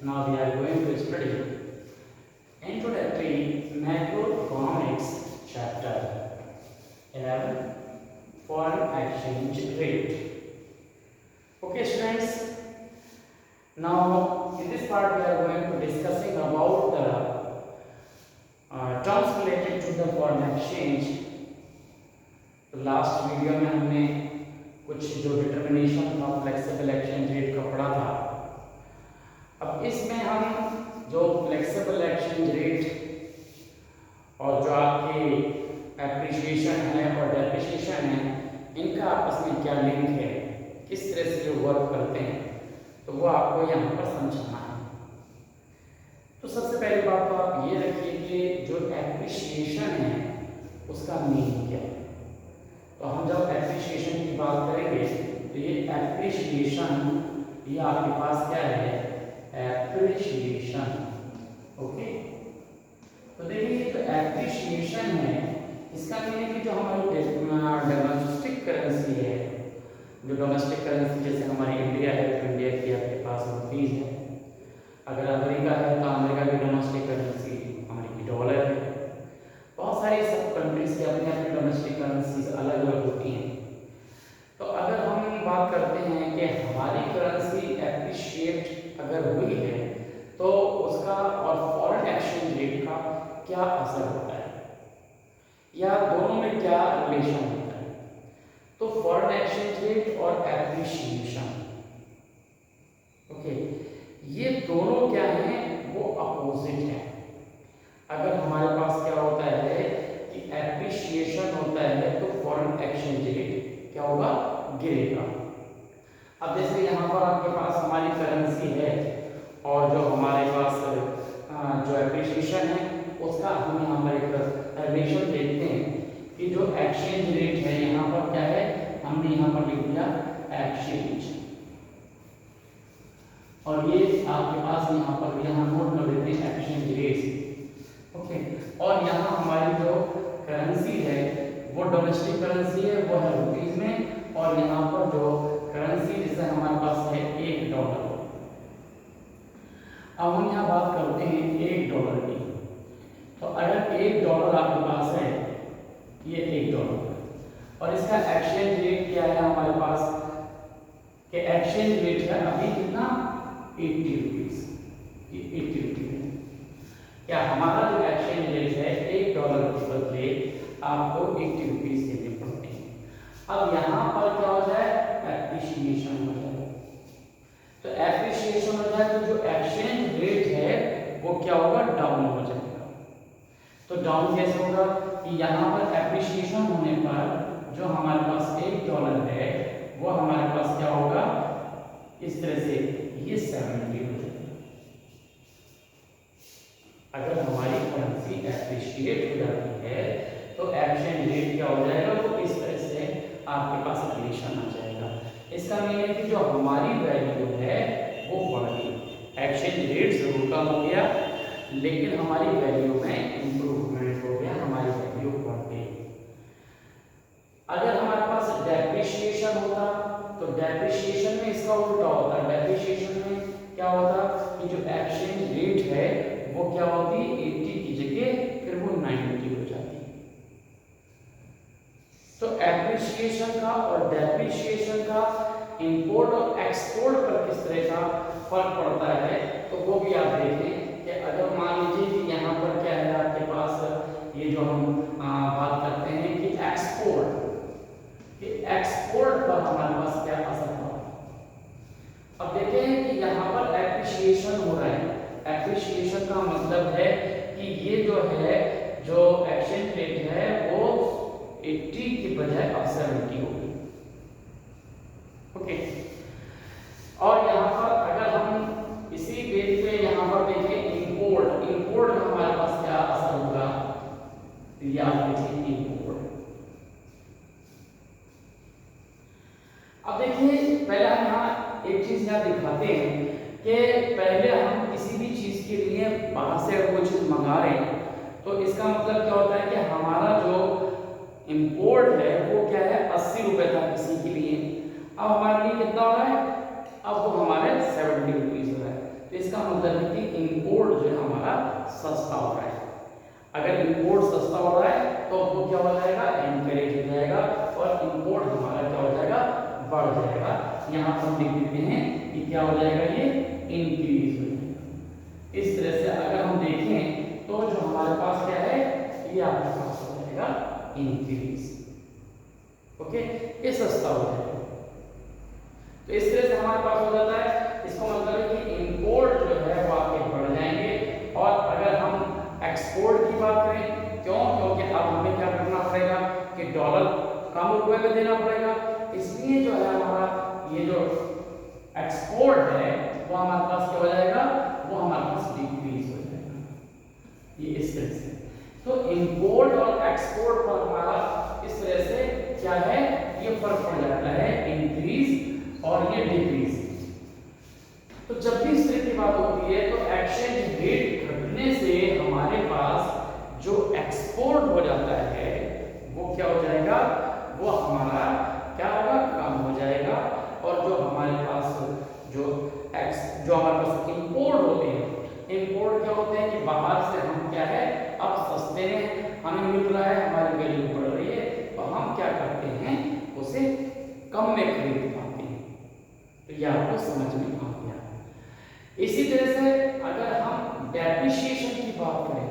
Now we are going to study Introductory Macroeconomics chapter 11 Foreign Exchange Rate. Okay students, now in this part we are going to discussing about the terms related to the foreign exchange. तो last video में हमने कुछ जो determination था flexible exchange rate का पढ़ा था। अब इसमें हम जो फ्लेक्सिबल एक्सचेंज रेट और जो आपके एप्रिसिएशन है और डेप्रिसिएशन है, इनका आपस में क्या लिंक है, किस तरह से ये वर्क करते हैं, तो वो आपको यहाँ पर समझना है। तो सबसे पहली बात तो आप ये रखिए कि जो एप्रिसिएशन है उसका मीनिंग क्या है। तो हम जब एप्रिसिएशन की बात करेंगे तो ये एप्रिसिएशन, ये आपके पास क्या है, एप्रिसिएशन। ओके, तो देखिए तो एप्रिसिएशन है, इसका मीनिंग कि जो हमारी डोमेस्टिक करेंसी है, जो डोमेस्टिक करेंसी जैसे हमारी इंडिया है तो इंडिया की आपके पास रुपीज है, अगर अमेरिका है तो अमेरिका की डोमेस्टिक करेंसी अमेरिकी डॉलर है। बहुत सारी सब कंट्रीज की अपनी अपनी डोमेस्टिक करेंसीज अलग अलग होती हैं। तो अगर हम बात करते हैं कि हमारी करेंसी एप्रिशिएट अगर हुई है तो उसका और फॉरेन एक्सचेंज रेट का क्या असर होता है या दोनों में क्या रिलेशन होता है। तो फॉरेन एक्सचेंज रेट और एप्रिशिएशन, ओके, ये दोनों क्या हैं, वो अपोजिट हैं। अगर हमारे पास क्या होता है कि एप्रिसिएशन होता है तो फॉरेन एक्सचेंज रेट क्या होगा, गिरेगा। अब जैसे यहाँ पर आपके पास हमारी करेंसी है और जो हमारे पास जो एप्रिसिएशन है उसका हम यहाँ पर एक रिलेशन देखते हैं कि जो एक्सचेंज रेट है यहाँ पर क्या है, हमने यहाँ पर लिख दिया एक्सचेंज, और ये आपके पास यहाँ पर यहाँ नोट कर देते हैं एक्सचेंज रेट। ओके, और यहाँ हमारी जो करेंसी है वो डोमेस्टिक करेंसी है, वो है रुपीज में, और यहाँ पर जो करेंसी जैसे हमारे पास है $1। अब हम यहाँ बात करते हैं $1 की। तो अगर $1 आपके पास है, ये $1 और इसका एक्सचेंज रेट क्या है हमारे पास, कि एक्सचेंज रेट है अभी कितना, 80 रुपीज। ये 80 रुपीज है। क्या हमारा जो एक्सचेंज रेट है $1 के बदले आपको 80 रुपीज देने पड़ते हैं। अब यहाँ पर क्या हो जाए, एप्रिसिएशन हो जाए। तो एप्रिसिएशन हो जाए तो जो एक्सचेंज रेट है वो क्या होगा, डाउन हो जाएगा। तो डाउन कैसे होगा कि यहाँ पर एप्रिसिएशन होने पर जो हमारे पास $1 है वो हमारे पास क्या होगा, इस तरह से ये 70 हो जाएगा। अगर हमारी करेंसी एप्रिशिएट हो जाती है तो एक्सचेंज रेट क्या हो जाएगा, वो इस तरह से आपके पास रिलेशन आ जाएगा। इसका मीनिंग कि जो हमारी वैल्यू है वो बढ़ गई। एक्सचेंज रेट जरूर कम हो गया लेकिन हमारी वैल्यू में इंप्रूवमेंट हो गया, हमारी वैल्यू बढ़ गई। अगर हमारे पास डेप्रिसिएशन होता तो डेप्रिसिएशन में इसका उल्टा होता। डेप्रिसिएशन में क्या होता कि जो एक्सचेंज रेट है वो क्या होती, 80 की जगह फिर वो 90 हो जाती। तो एप्रिसिएशन का और डेप्रिसिएशन का इंपोर्ट और एक्सपोर्ट पर किस तरह का फर्क पड़ता है, तो वो भी आप देखें कि अगर मान लीजिए कि यहाँ पर क्या है आपके पास, ये जो हम बात करते हैं कि एक्सपोर्ट, कि एक्सपोर्ट पर हमारे पास क्या असर पड़ा। अब देखें कि यहाँ पर एप्रिसिएशन हो रहा है। एप्रिसिएशन का मतलब है कि ये जो है, जो एक्सचेंज रेट है वो 80 की बजाय अब 70 होगी। ओके, और यहाँ पर अगर हम इसी बेस पे यहाँ पर देखें इंपोर्ट, इंपोर्ट का हमारे पास क्या असर होगा, ये आप देखिए इंपोर्ट। अब देखिए पहले हम यहाँ एक चीज यहाँ दिखाते हैं कि पहले हम किसी भी चीज के लिए बाहर से अगर कोई चीज मंगा रहे हैं तो इसका मतलब क्या होता है कि हमारा जो इंपोर्ट है वो क्या है, 80 रुपए था किसी के लिए, अब हमारे लिए कितना हो रहा है, अब वो हमारे 70 रुपीज हो रहा है। तो इसका मतलब है कि इंपोर्ट जो है हमारा सस्ता हो रहा है। अगर इंपोर्ट सस्ता हो रहा है तो वो क्या हो जाएगा, एनकरेज हो जाएगा और इंपोर्ट हमारा क्या हो जाएगा, बढ़ जाएगा। यहाँ पर लिख देते हैं कि क्या हो जाएगा, ये इंक्रीज हो जाएगा। इस तरह से अगर हम देखें तो जो हमारे पास क्या है, ये आपके पास हो जाएगा इंक्रीज। ओके, ये सस्ता हो जाएगा। तो इस तरह से हमारे पास हो जाता है। इसका मतलब है कि इंपोर्ट जो है वो आपके बढ़ जाएंगे। और अगर हम एक्सपोर्ट की बात करें, क्यों, क्योंकि अब हमें क्या करना पड़ेगा कि डॉलर कम रुपए में देना पड़ेगा, इसलिए जो है हमारा ये जो एक्सपोर्ट है वो हमारे पास क्या हो जाएगा, वो हमारे पास डिक्रीज हो जाएगा। ये इस तरह से तो इंपोर्ट और एक्सपोर्ट पर हमारा इस तरह से क्या है, ये फर्क पड़ जाता है, इंक्रीज और ये डिक्रीज। तो जब भी इस तरह की बात होती है तो एक्सचेंज रेट घटने से हमारे पास जो एक्सपोर्ट हो जाता है वो क्या हो जाएगा, वो हमारा क्या होगा, कम हो जाएगा। और जो हमारे पास जो हमारे पास इंपोर्ट होते हैं, इंपोर्ट क्या होते हैं कि बाहर से हम क्या है, अब सस्ते में हमें मिल रहा है, हमारी वैल्यू बढ़ रही है, तो हम क्या करते हैं, उसे कम में खरीद पाते हैं। तो ये आपको समझ में आ गया। इसी तरह से अगर हम डेप्रिसिएशन की बात करें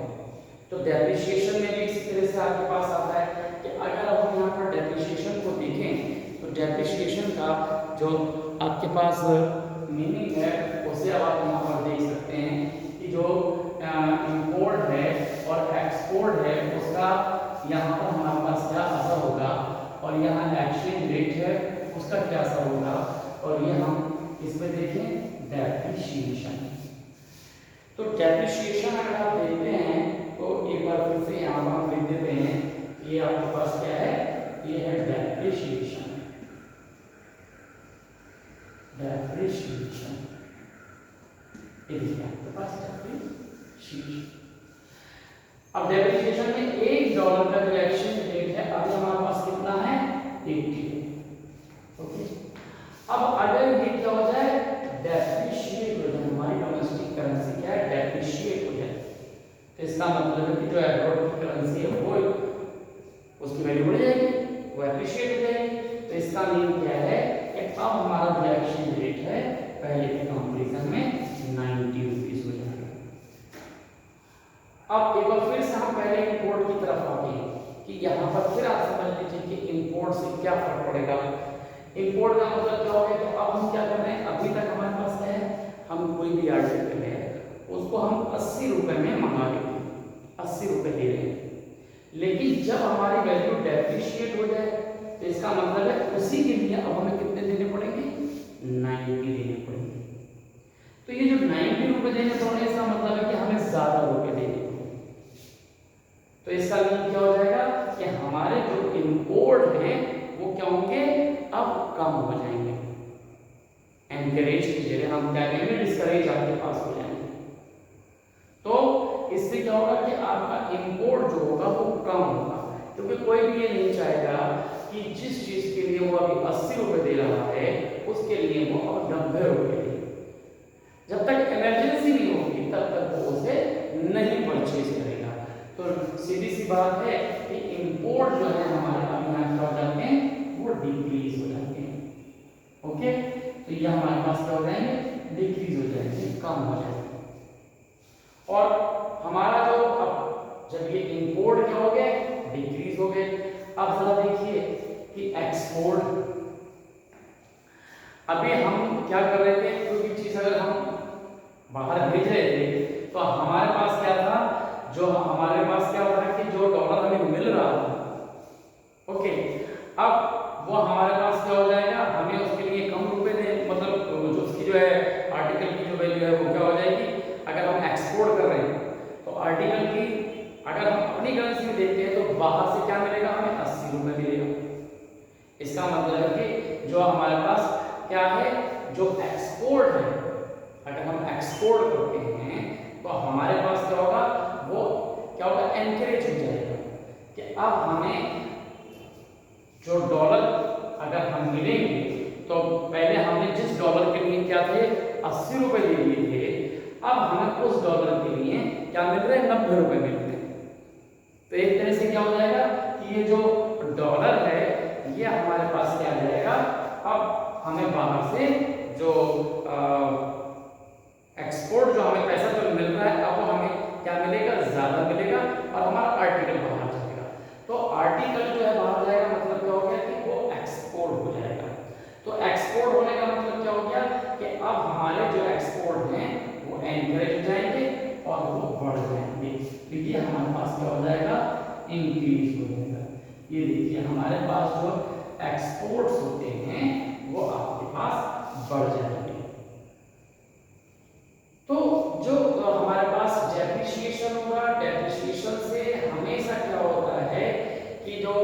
तो डेप्रिसिएशन में भी इसी तरह से आपके पास आता है कि अगर हम यहाँ पर डेप्रिसिएशन को देखें तो डेप्रिसिएशन का जो आपके पास मीनिंग है उसे अब आप यहाँ पर देख सकते हैं कि जो इंपोर्ट है और एक्सपोर्ट है उसका यहाँ पर हमारे पास क्या असर होगा, और यहाँ एक्सचेंज रेट है उसका क्या असर होगा, और ये हम इसमें देखें डेप्रिसिएशन। तो डेप्रिसिएशन अगर आप देखते हैं तो एक बार फिर से यहाँ पर लिख देते हैं, ये आपके पास क्या है, ये है डेप्रिसिएशन। डेप्रिसिएशन ये देखिए आपके पास डेप्रिसिएशन। अब डेप्रिसिएशन में $1 का जो एक्सचेंज रेट है अभी हमारे पास कितना है, 80। ओके, अब अगर ये क्या हो जाए, डेप्रिशिएट हो जाए, हमारी डोमेस्टिक करेंसी क्या है, डेप्रिशिएट हो जाए, तो इसका मतलब है कि जो अब्रॉड की करेंसी है वो उसकी वैल्यू बढ़ जाएगी, वो एप्रिशिएट हो जाएगी। तो इसका मीन क्या है कि अब हमारा जो एक्सचेंज रेट है पहले के कंपैरिजन में 90 रुपीस हो जाएगा। अब एक बार फिर से हम पहले इंपोर्ट की तरफ आते हैं कि यहाँ पर फिर आप समझ लीजिए कि इंपोर्ट से क्या फर्क पड़ेगा। इंपोर्ट का मतलब क्या हो गया, तो अब हम क्या कर रहे हैं, अभी तक हमारे पास क्या है, हम कोई भी आर्टिकल है उसको हम 80 रुपए में मंगा लेते हैं, 80 रुपए दे रहे हैं, लेकिन जब हमारी वैल्यू डेप्रिशिएट हो जाए तो इसका मतलब है उसी के लिए अब हमें कितने देने पड़ेंगे, 90 देने पड़ेंगे। तो ये जो 90 रुपए देने पड़ेंगे इसका मतलब है कि हमें ज्यादा रुपए देने पड़ेंगे। तो इसका मतलब क्या हो जाएगा कि हमारे जो इंपोर्ट है वो क्या होंगे, अब कम हो जाएंगे। एनकरेज की जगह हम क्या करेंगे, डिस्करेज आपके पास हो जाएंगे। तो इससे क्या होगा कि आपका इंपोर्ट जो होगा वो कम होगा, क्योंकि कोई भी ये नहीं चाहेगा कि जिस चीज के लिए वो अभी 80 रुपए दे रहा है उसके लिए वो अब 90 रुपए दे। जब तक इमरजेंसी नहीं होगी तब तक वो उसे नहीं परचेज करेगा। तो सीधी सी बात है कि इंपोर्ट जो है हमारे अब यहाँ क्या हो जाते हैं, वो डिक्रीज हो जाते हैं। ओके, तो ये हमारे पास क्या हो जाएंगे, डिक्रीज हो जाएंगे, कम हो जाएंगे। और हमारा जो अब जब ये इंपोर्ट क्या हो गए, डिक्रीज हो गए। अब जरा देखिए कि एक्सपोर्ट, अभी हम क्या कर रहे थे, कोई भी चीज अगर हम बाहर भेज रहे थे तो हमारे पास क्या था, जो हमारे पास क्या हो रहा है कि जो डॉलर हमें मिल रहा था, ओके, अब वो हमारे पास क्या हो जाएगा, हमें उसके लिए कम रुपए दे, मतलब जो उसकी जो है आर्टिकल की जो वैल्यू है वो क्या हो जाएगी। अगर हम एक्सपोर्ट कर रहे हैं तो आर्टिकल की अगर हम अपनी करेंसी में देखते हैं तो बाहर से क्या मिलेगा, हमें 80 रुपए मिलेगा। इसका मतलब है कि जो हमारे पास क्या है, जो एक्सपोर्ट है, अगर हम एक्सपोर्ट करते हैं तो हमारे पास क्या होगा, वो क्या होगा, एनकरेज हो जाएगा कि अब हमें जो डॉलर अगर हम मिलेंगे तो पहले हमने जिस डॉलर के लिए क्या थे 80 रुपए दे दिए थे, अब हमें उस डॉलर के लिए क्या मिल रहा है, 90 रुपए मिल रहे हैं। तो एक तरह से क्या हो जाएगा कि ये जो डॉलर है ये हमारे पास क्या आ जाएगा, अब हमें बाहर से जो एक्सपोर्ट जो हमें पैसा जो मिल रहा है, अब वो हमें क्या मिलेगा, ज्यादा मिलेगा और हमारा आर्टिकल बाहर जाएगा। तो आर्टिकल जो है बाहर जाएगा मतलब क्या हो गया कि वो एक्सपोर्ट हो जाएगा। तो एक्सपोर्ट होने का मतलब क्या हो गया कि अब हमारे जो एक्सपोर्ट हैं वो एनकरेज हो जाएंगे और वो बढ़ जाएंगे। तो ये हमारे पास क्या हो जाएगा, इंक्रीज हो जाएगा। ये देखिए हमारे पास जो एक्सपोर्ट्स होते हैं वो आपके पास बढ़ जाएंगे। तो जो हमारे पास डेप्रिसिएशन होगा, डेप्रिसिएशन से हमेशा क्या होता है कि जो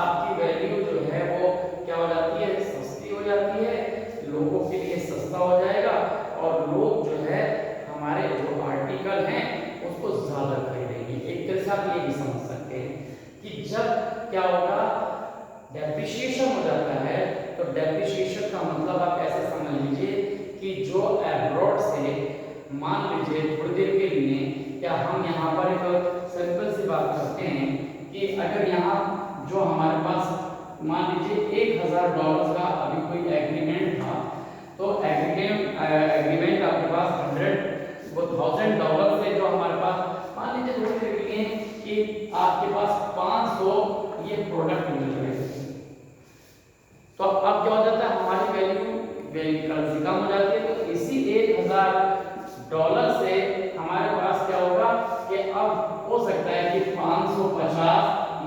आपकी वैल्यू जो है वो क्या हो जाती है, सस्ती हो जाती है, लोगों के लिए सस्ता हो जाएगा और लोग जो है हमारे जो आर्टिकल हैं उसको ज्यादा खरीदेंगे। एक तरह से आप ये भी समझ सकते हैं कि जब क्या होगा, डेप्रिसिएशन हो जाता है, तो डेप्रिसिएशन का मतलब आप ऐसे समझ लीजिए कि जो अब्रॉड से, मान लीजिए थोड़ी देर के लिए क्या हम यहाँ पर एक सिंपल सी बात करते हैं कि अगर यहाँ जो हमारे पास मान लीजिए $1000 का अभी कोई एग्रीमेंट था, तो एग्रीमेंट आपके पास $1000 से जो हमारे पास मान लीजिए थोड़ी देर के लिए कि आपके पास 500 ये प्रोडक्ट मिल रहे हैं, तो अब क्या हो जाता है, हमारी वैल्यू करेंसी कम हो जाती है। तो इसी $1000 से हमारे पास क्या होगा कि अब हो सकता है कि 550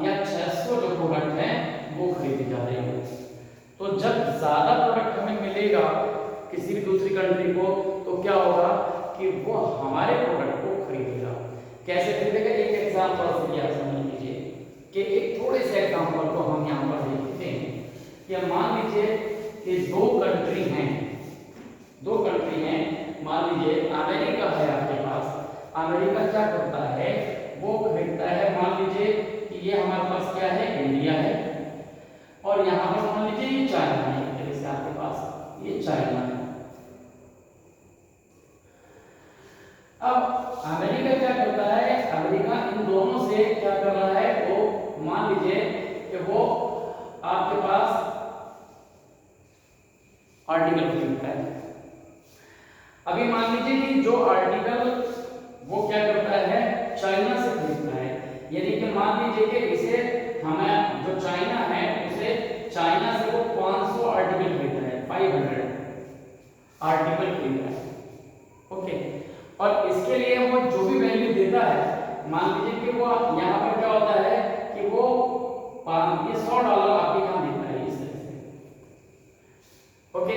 या 600 जो प्रोडक्ट हैं वो खरीदी जा रही है। तो जब ज्यादा प्रोडक्ट हमें मिलेगा किसी भी दूसरी कंट्री को, तो क्या होगा कि वो हमारे प्रोडक्ट को खरीदेगा। कैसे खरीदेगा, एक एग्जांपल से आप समझ लीजिए कि एक थोड़े से एग्जांपल को हम यहाँ पर देखते हैं कि मान लीजिए कि दो कंट्री हैं, मान लीजिए अमेरिका है आपके पास। अमेरिका क्या करता है, वो खरीदता है, मान लीजिए कि ये हमारे पास क्या है, इंडिया है, और यहाँ पर मान लीजिए ये चाइना है, एक तरह से आपके पास ये चाइना है। अब अमेरिका क्या करता है, अमेरिका इन दोनों से क्या कर रहा है, वो मान लीजिए कि वो आपके पास आर्टिकल खरीदता है। अभी मान लीजिए कि जो आर्टिकल वो क्या करता है, चाइना से खरीदता है, यानी कि मान लीजिए कि इसे हमें जो चाइना है उसे चाइना से वो 500 आर्टिकल खरीद रहा है, 500 आर्टिकल खरीद रहा है। ओके, और इसके लिए वो जो भी वैल्यू देता है, मान लीजिए कि वो यहाँ पर क्या होता है कि वो ये $100 आपके यहाँ देता है इस तरह से। ओके,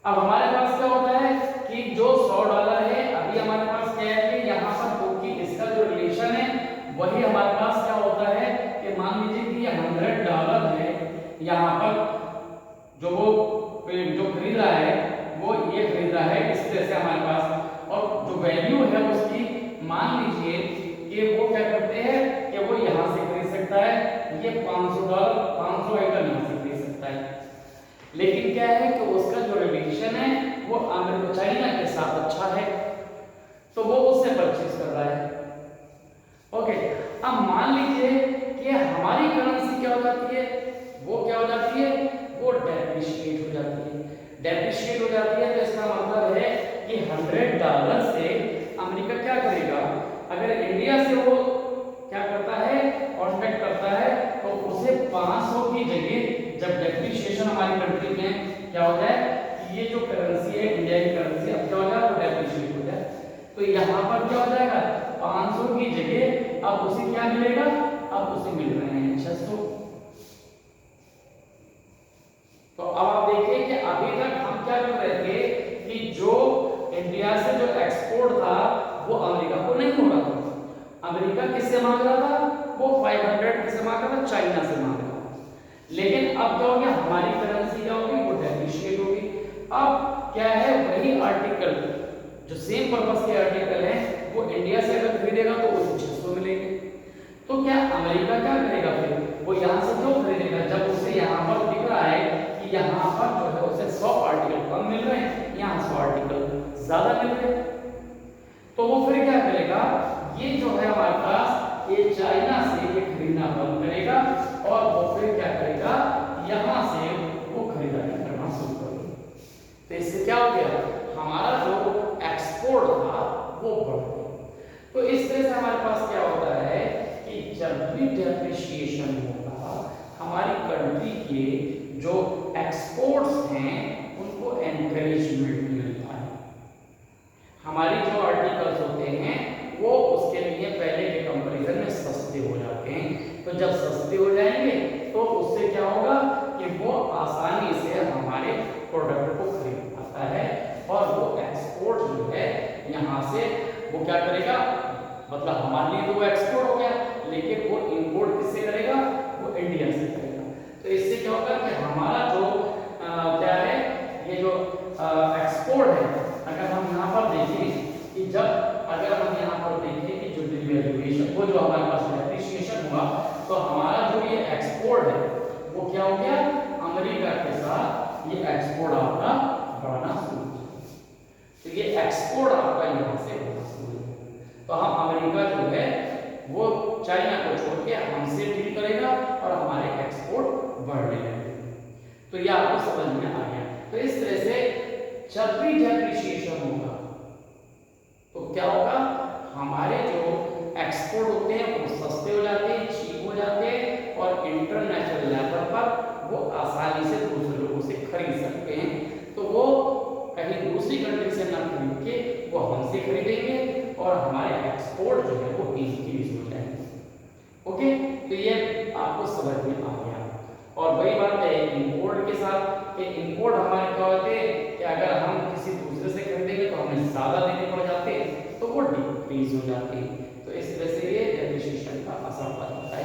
अब हमारे पास क्या होता है कि जो $100 है, अभी हमारे पास क्या है कि यहाँ पर क्योंकि इसका जो रिलेशन है वही हमारे पास क्या होता है कि मान लीजिए कि $100 है, यहाँ पर जो खरीद रहा है वो ये खरीद रहा है, इस तरह से हमारे पास, और जो वैल्यू है उसकी मान लीजिए कि वो क्या करते हैं कि वो यहाँ से खरीद सकता है, ये $500 आइटम यहाँ से खरीद सकता है, लेकिन क्या है कि उसका जो रिलेशन है वो चाइना के साथ अच्छा है, तो वो उससे परचेज कर रहा है। ओके, अब मान लीजिए कि हमारी करेंसी क्या हो जाती है, वो क्या हो जाती है, वो डेप्रिशिएट हो जाती है। डेप्रिशिएट हो जाती है तो इसका मतलब है कि $100 से अमेरिका क्या करेगा, अगर इंडिया से वो क्या करता है, कांटेक्ट करता है, तो उसे 500 की जगह जब डेप्रिसिएशन हमारी कंट्री में क्या हो जाए कि ये जो करेंसी है इंडिया की करेंसी अब क्या हो जाए, वो डेप्रिशिएट हो जाए, तो यहाँ पर क्या हो जाएगा, 500 की जगह अब उसे क्या मिलेगा, अब उसे मिल रहे हैं 600। तो अब आप देखिए कि अभी तक हम क्या कर रहे थे कि जो इंडिया से जो एक्सपोर्ट था वो अमेरिका को नहीं हो रहा था। अमेरिका किससे मांग रहा था, वो 500 किससे मांग रहा था, चाइना से मांग रहा था। लेकिन अब क्या हो गया, हमारी करेंसी क्या होगी, वो डेप्रिशिएट होगी। अब क्या है, वही आर्टिकल जो सेम पर्पस के आर्टिकल है वो इंडिया से अगर खरीदेगा तो उसे 600 मिलेंगे। तो क्या अमेरिका क्या करेगा, फिर वो यहाँ से क्यों खरीदेगा, जब उसे यहाँ पर दिख रहा है कि यहाँ पर जो है उसे 100 आर्टिकल कम मिल रहे हैं, यहाँ 100 आर्टिकल ज्यादा मिल रहे, तो वो फिर क्या करेगा, ये जो है हमारे पास ये चाइना से ये खरीदना बंद करेगा और वो फिर क्या करेगा, यहां से वो खरीदारी करना शुरू करेगा। तो इससे क्या हो गया, हमारा जो एक्सपोर्ट था वो बढ़ गया। तो इस तरह से हमारे पास क्या होता है कि जब भी डेप्रिसिएशन होगा, हमारी कंट्री के जो एक्सपोर्ट्स हैं उनको एनकरेजमेंट मिलता है। हमारी जो आर्टिकल्स होते हैं वो उसके लिए पहले के कंपैरिजन में सस्ते हो जाते हैं। तो जब सस्ते हो जाएंगे तो उससे क्या होगा कि वो आसानी से हमारे प्रोडक्ट को खरीद पाता है और वो एक्सपोर्ट जो है यहाँ से वो क्या करेगा, मतलब हमारे लिए तो वो एक्सपोर्ट हो गया, लेकिन वो इंपोर्ट किससे करेगा, वो इंडिया से करेगा। तो इससे क्या होगा कि हमारा जो क्या है, ये जो एक्सपोर्ट है, अगर हम यहाँ पर देखें कि अगर हम यहाँ पर देखें कि जो डिवैल्यूएशन, वो जो हमारे पास डेप्रिसिएशन हुआ, तो हमारा जो ये एक्सपोर्ट है वो क्या हो गया, अमेरिका के साथ ये एक्सपोर्ट आपका बढ़ना शुरू हो। तो ये एक्सपोर्ट आपका यहाँ से होना शुरू हो, तो हम अमेरिका जो है वो चाइना को छोड़ के हमसे डील करेगा और हमारे एक्सपोर्ट बढ़ने लगेंगे। तो ये आपको समझ में आ गया। तो इस तरह से जब भी डेप्रिसिएशन होगा तो क्या होगा, हमारे जो एक्सपोर्ट होते हैं वो सस्ते हो जाते हैं, चीप हो जाते हैं और इंटरनेशनल लेवल पर वो आसानी से दूसरे लोगों से खरीद सकते हैं। तो वो कहीं दूसरी कंट्री से ना खरीद के वो हमसे खरीदेंगे और हमारे एक्सपोर्ट जो है वो इंक्रीज हो जाएंगे। ओके, तो ये आपको समझ में आ गया। और वही बात है इंपोर्ट के साथ, कि इंपोर्ट हमारे क्या होते हैं कि अगर हम किसी दूसरे से खरीदेंगे तो हमें ज्यादा देने पड़ जाते हैं, तो वो डिक्रीज हो जाती है। तो इस तरह से ये डेप्रिसिएशन का असर पड़ता है,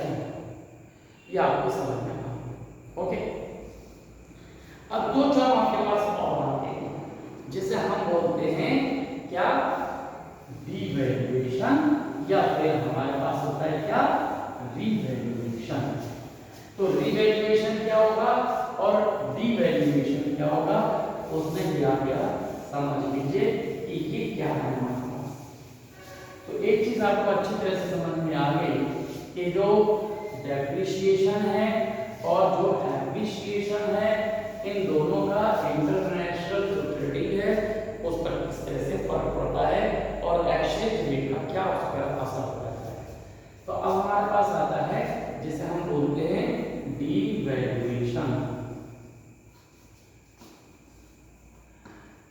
ये आपको समझ में आ गया। ओके, अब दो टर्म आपके पास और आते हैं जिसे हम बोलते हैं क्या, डिवैल्यूएशन, या फिर हमारे पास होता है क्या, रिवैल्यूएशन। तो रिवैल्यूएशन क्या होगा और डिवैल्यूएशन क्या होगा, उसमें दिया गया, समझ लीजिए कि ये क्या है हमारे पास। तो एक चीज आपको अच्छी तरह से समझ में आ गई कि जो डेप्रिसिएशन है और जो एप्रिसिएशन है, इन दोनों का इंटरनेशनल जो ट्रेडिंग है उस पर किस तरह से फर्क पड़ता है और एक्सचेंज रेट का क्या उस पर असर पड़ता है। तो अब हमारे पास आता है जिसे हम बोलते हैं डिवैल्यूएशन।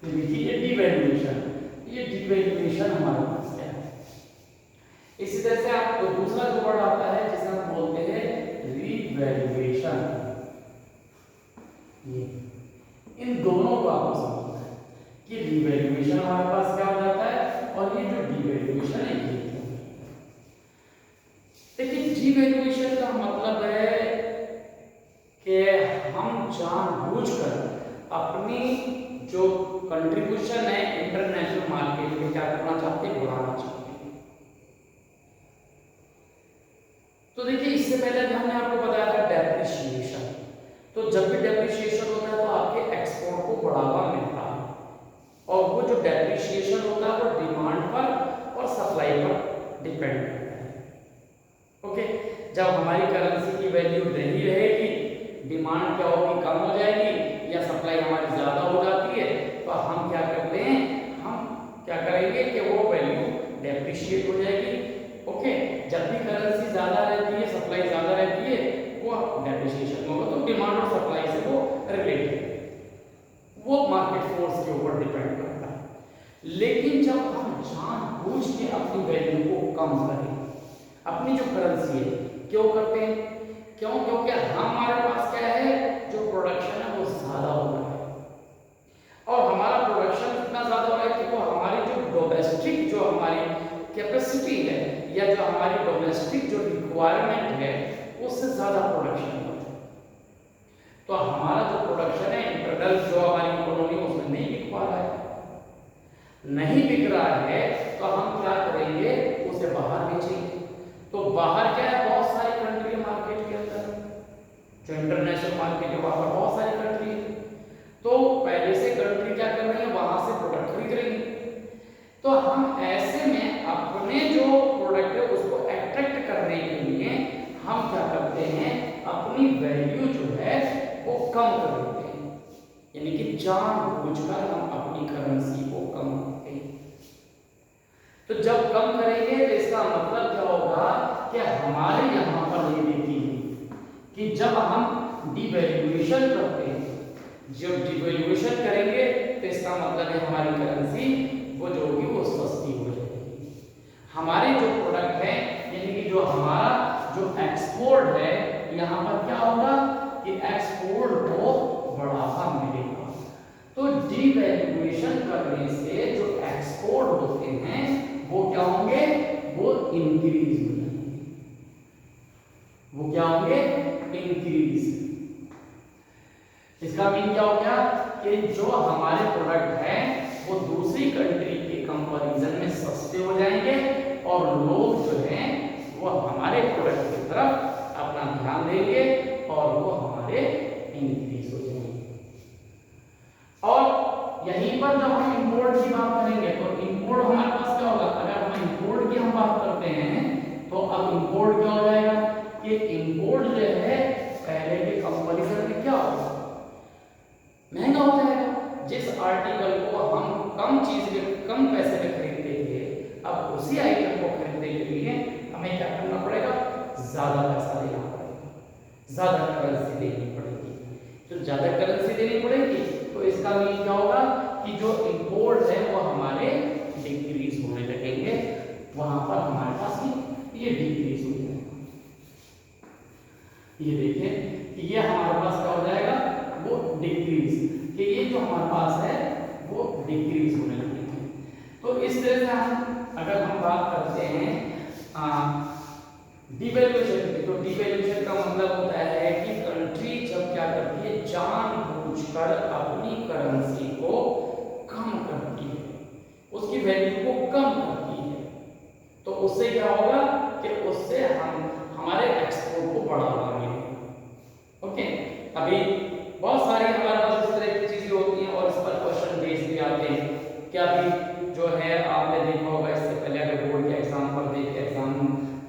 तो देखिए डिवैल्यूएशन, ये डिवैल्यूएशन हमारे पास क्या है। इसी तरह से आपको दूसरा जो वर्ड आता है जिसे हम बोलते हैं रिवैल्यूएशन। ये इन दोनों को आपको समझना है कि रिवैल्यूएशन हमारे पास क्या हो जाता है और ये जो डिवैल्यूएशन है ये। देखिए डिवैल्यूएशन का मतलब है कि हम जानबूझकर अपनी जो कंट्रीब्यूशन है इंटरनेशनल मार्केट में क्या करना चाहते हैं, बढ़ाना चाहते हैं। तो देखिए इससे पहले हमने आपको बताया था डेप्रिसिएशन। तो जब भी डेप्रिसिएशन होता है तो आपके एक्सपोर्ट को बढ़ावा मिलता है और वो जो डेप्रिसिएशन होता है वो डिमांड पर और सप्लाई पर डिपेंड करता है। ओके, जब हमारी करेंसी की वैल्यू नहीं रहेगी, डिमांड क्या होगी, कम हो जाएगी या सप्लाई हमारी ज्यादा हो जाती है, तो हम क्या करते हैं, हम क्या करेंगे कि वो वैल्यू डेप्रिशिएट हो जाएगी। ओके, जब भी करेंसी ज्यादा रहती है, सप्लाई ज्यादा रहती है, वो डेप्रिसिएशन होगा। तो डिमांड और सप्लाई से वो रिलेटेड है, वो मार्केट फोर्स के ऊपर डिपेंड करता है। लेकिन जब हम जानबूझ के अपनी वैल्यू को कम करें, अपनी जो करेंसी है, क्यों करते हैं, क्यों, क्योंकि हमारे पास क्या है, जो प्रोडक्शन है वो ज्यादा हो रहा है और हमारा प्रोडक्शन इतना ज्यादा हो रहा है कि वो हमारी जो डोमेस्टिक जो हमारी कैपेसिटी है या जो हमारी डोमेस्टिक जो रिक्वायरमेंट है उससे ज्यादा प्रोडक्शन हो रहा है। तो हमारा जो प्रोडक्शन है इंटरनल जो हमारी इकोनॉमी उसमें नहीं बिक पा रहा है, नहीं बिक रहा है, तो हम क्या करेंगे, उसे बाहर बेचेंगे। तो बाहर क्या है, बहुत सारी कंट्री है मार्केट के अंदर, जो इंटरनेशनल मार्केट है वहां पर बहुत सारी कंट्री है। तो पहले से कंट्री क्या कर रही है, वहां से प्रोडक्ट खरीद रही है हम क्या करते हैं, अपनी वैल्यू जो है वो कम कर देते हैं, यानी कि जानबूझकर हम अपनी करेंसी को कम करते हैं। तो जब कम करेंगे तो इसका मतलब क्या होगा कि हमारे यहाँ पर ये देखिए कि जब हम डिवैल्यूएशन करते हैं, जब डिवैल्यूएशन करेंगे तो इसका मतलब है हमारी करेंसी वो जो होगी वो सस्ती हो जाएगी। हमारे जो प्रोडक्ट है यानी कि जो हमारा जो एक्सपोर्ट है, यहाँ पर क्या होगा कि एक्सपोर्ट को बढ़ावा मिलेगा। तो डिवैल्यूएशन करने से जो एक्सपोर्ट होते हैं वो क्या होंगे, वो इंक्रीज हो जाएंगे। वो क्या होंगे, इंक्रीज। इसका मीन क्या हो गया कि जो हमारे प्रोडक्ट हैं वो दूसरी कंट्री के कंपैरिजन में सस्ते हो जाएंगे और लोग जो हैं वो हमारे प्रोडक्ट की तरफ अपना ध्यान देंगे और वो हमारे इंक्रीज हो जाएंगे। और यहीं पर जब हम इंपोर्ट की बात करेंगे तो इंपोर्ट हमारे पास क्या होगा, अगर हम इंपोर्ट की हम बात करते हैं तो अब इंपोर्ट क्या हो जाएगा कि इंपोर्ट जो है पहले के कंपैरिजन में क्या होगा, महंगा हो जाएगा। जिस आर्टिकल को हम कम चीज में कम पैसे में खरीदते थे, अब उसी आइटम को खरीदने के लिए हमें क्या करना पड़ेगा, ज्यादा पैसा देना पड़ेगा, ज्यादा करेंसी देनी पड़ेगी। तो ज्यादा करेंसी देनी पड़ेगी तो इसका मीन क्या होगा कि जो इंपोर्ट है वो हमारे डिक्रीज होने लगेंगे, वहां पर हमारे पास ये डिक्रीज हो जाएगा। ये देखिए कि ये हमारे पास क्या हो जाएगा, वो डिक्रीज, कि ये जो हमारे पास है वो डिक्रीज होने लगेंगे। तो इस तरह से हम अगर हम बात करते हैं डिवैल्यूएशन की, तो डिवैल्यूएशन का मतलब होता है कि कंट्री जब क्या करती है, जानबूझकर अपनी करेंसी को कम करती है, उसकी वैल्यू को कम करती है। तो उससे क्या होगा कि उससे हम हमारे एक्सपोर्ट को बढ़ावा मिलेगा। ओके, अभी बहुत सारी हमारे पास इस तरह की चीजें होती हैं और इस पर क्वेश्चन बेस भी आते हैं। क्या भी जो है आपने देखा होगा, इससे पहले अगर बोर्ड के एग्जाम पर देखे, एग्जाम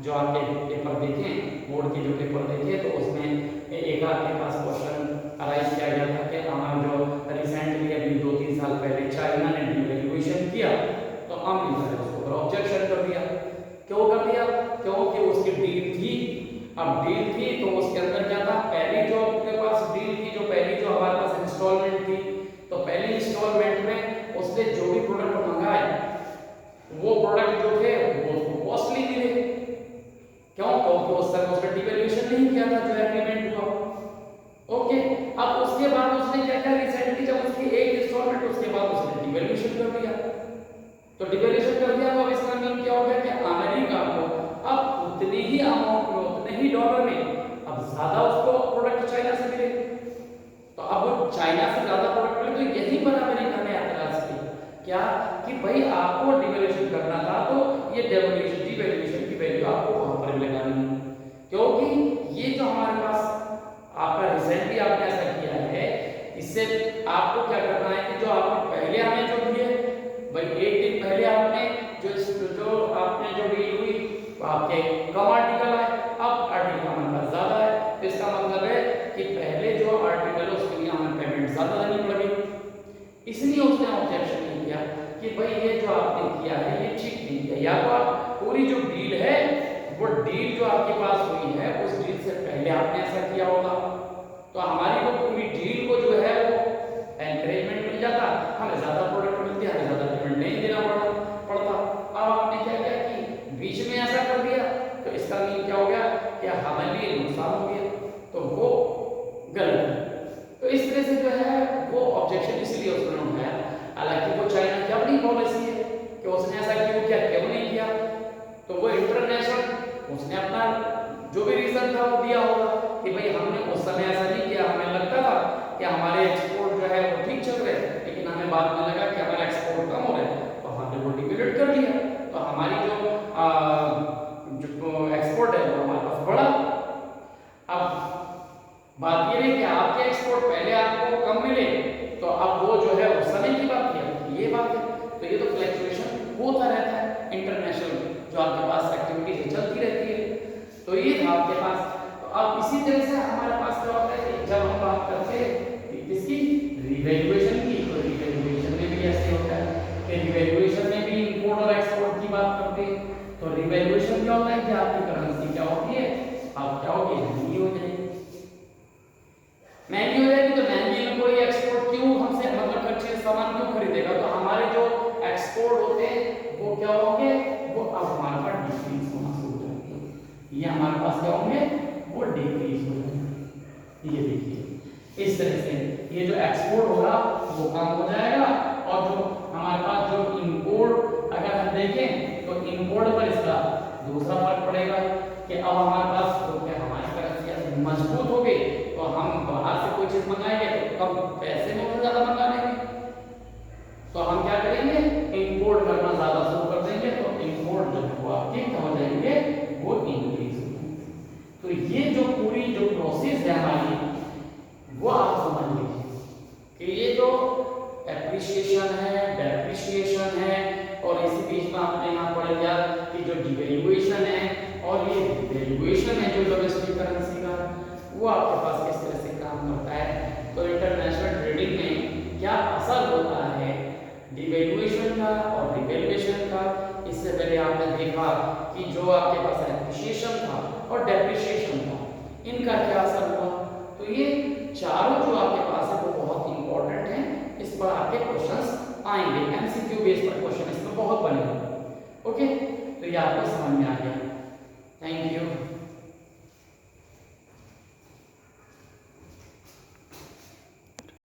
जो आपके पेपर देखें, बोर्ड के जो पेपर देखे, तो उसमें एक आपके पास क्वेश्चन अराइज किया गया था कि हमारा जो रिसेंटली अभी 2-3 साल पहले चाइना ने डिवैल्यूएशन किया तो अमेरिका ने उसको ऑब्जेक्शन कर दिया। क्यों कर दिया, क्योंकि उसकी डील थी। अब डील थी तो उसके अंदर क्या था, पहली जो आपके पास डील थी, जो पहली जो हमारे पास इंस्टॉलमेंट थी, तो पहली इंस्टॉलमेंट में उसने जो भी प्रोडक्ट मंगाए वो प्रोडक्ट जो थे वो कॉस्टली मिले। क्यों, क्योंकि उस समय उसने डिवैल्यूएशन नहीं किया था जो एग्रीमेंट हुआ। ओके, अब उसके बाद उसने क्या किया, रिसेंटली जब उसकी एक इंस्टॉलमेंट, उसके बाद उसने डिवैल्यूएशन कर दिया। तो डिवैल्यूएशन कर दिया तो अब इसका मीन क्या हो गया कि अमेरिका को अब उतनी ही अमाउंट में, उतने ही डॉलर में अब ज्यादा उसको प्रोडक्ट चाइना से मिले। तो अब वो चाइना से ज्यादा प्रोडक्ट मिले तो यहीं पर अमेरिका ने एतराज किया क्या कि भाई आपको डिवैल्यूएशन करना था तो ये डिवैल्यूएशन की वैल्यू आपको वहां पर लगानी है, क्योंकि ये जो हमारे पास आपका रिसेंटली आपने ऐसा किया है, इससे आपको क्या करना है कि जो आपने पहले हमें जो दिए भाई एक दिन पहले आपने जो आपने जो डील हुई तो आपके कम आर्टिकल आए, अब आर्टिकल हमारे पास ज्यादा है। तो इसका मतलब है कि पहले जो आर्टिकल है उसके लिए हमें पेमेंट ज्यादा देनी पड़ेगी। इसलिए उसने ऑब्जेक्शन नहीं किया कि भाई ये जो आपने किया है ये ठीक नहीं किया, या तो आप पूरी जो डील है वो डील जो आपके पास हुई है उस डील से पहले आपने ऐसा किया होगा तो हमारी वो पूरी डील को जो है वो एनकरेजमेंट मिल जाता, हमें ज्यादा प्रोडक्ट मिलती, हमें ज्यादा पेमेंट नहीं देना पड़ता। अब आपने क्या किया कि बीच में ऐसा कर दिया, तो इसका मीन क्या हो गया कि हमें भी नुकसान हो गया, तो वो गलत है। तो इस तरह से जो है वो ऑब्जेक्शन इसलिए उसने उठाया। हालांकि वो चाइना की अपनी पॉलिसी है कि उसने ऐसा क्यों किया, क्यों नहीं किया, तो वो इंटरनेशनल उसने अपना जो भी रीजन था वो दिया होगा कि भाई हमने उस समय ऐसा नहीं किया, हमें लगता था कि हमारे एक्सपोर्ट जो है वो ठीक चल रहे हैं, लेकिन हमें बाद में लगा कि हमारा एक्सपोर्ट कम हो रहा है तो हमने वो डिवेल्यूट कर दिया, तो हमारी जो एक्सपोर्ट है वो हमारे पास बढ़ा। अब बात ये नहीं कि आपके एक्सपोर्ट पहले आपको कम मिले तो अब वो जो है उस समय की बात है, ये बात है। तो ये तो फ्लक्चुएशन होता रहता है, इंटरनेशनल जो आपके पास एक्टिविटीज चलती रहती है। तो ये था आपके पास। तो अब इसी तरह से हमारे पास क्या होता है कि जब हम बात करते हैं किसकी, रिवैल्यूएशन की, तो रिवैल्यूएशन में भी ऐसे होता है कि रिवैल्यूएशन में भी इंपोर्ट और एक्सपोर्ट की बात करते हैं। तो रिवैल्यूएशन क्या होता है कि आपकी करेंसी क्या होती है, अब क्या होगी, महंगी हो जाएगी। महंगी हो जाएगी तो महंगी में कोई एक्सपोर्ट क्यों हमसे मतलब खर्चे सामान क्यों खरीदेगा, तो हमारे जो एक्सपोर्ट होते हैं वो क्या होंगे, वो अब हमारे पास डिक्रीज होना शुरू हो जाएंगे। ये हमारे पास क्या होंगे, वो डिक्रीज हो जाएंगे। ये देखिए इस तरह से ये जो एक्सपोर्ट होगा वो कम हो जाएगा, और जो हमारे पास जो इंपोर्ट अगर हम देखें तो इंपोर्ट पर इसका दूसरा फर्क पड़ेगा कि अब हमारे पास तो क्या हमारी करेंसी मजबूत हो गई, तो हम बाहर से कोई चीज मंगाएंगे तो कम पैसे में और ज्यादा मंगा लेंगे। तो हम क्या करेंगे, इंपोर्ट करना ज्यादा शुरू कर देंगे, तो इंपोर्ट जो है वो आपके क्या हो जाएंगे, वो इंक्रीज हो जाएंगे। तो ये जो पूरी जो प्रोसेस है हमारी, वो आप समझ लीजिए कि ये जो एप्रिसिएशन है, डेप्रिसिएशन है, और इसी बीच में आपने यहाँ पढ़ लिया कि जो डिवैल्यूएशन है और ये डिवैल्यूएशन है जो डोमेस्टिक करेंसी का, वो आपके पास किस तरह से काम करता है। तो इंटरनेशनल ट्रेडिंग में क्या असर होता है डिवैल्यूएशन का और डिवैल्यूएशन का। इससे पहले आपने देखा कि जो आपके पास एप्रिसिएशन था और डेप्रिसिएशन था, इनका क्या असर हुआ। तो ये चारों जो आपके पास है वो बहुत इंपॉर्टेंट है, इस पर आपके क्वेश्चंस आएंगे, एमसीक्यू बेस पर क्वेश्चन इसमें बहुत बनेंगे। ओके, तो ये आपको समझ में आ गया।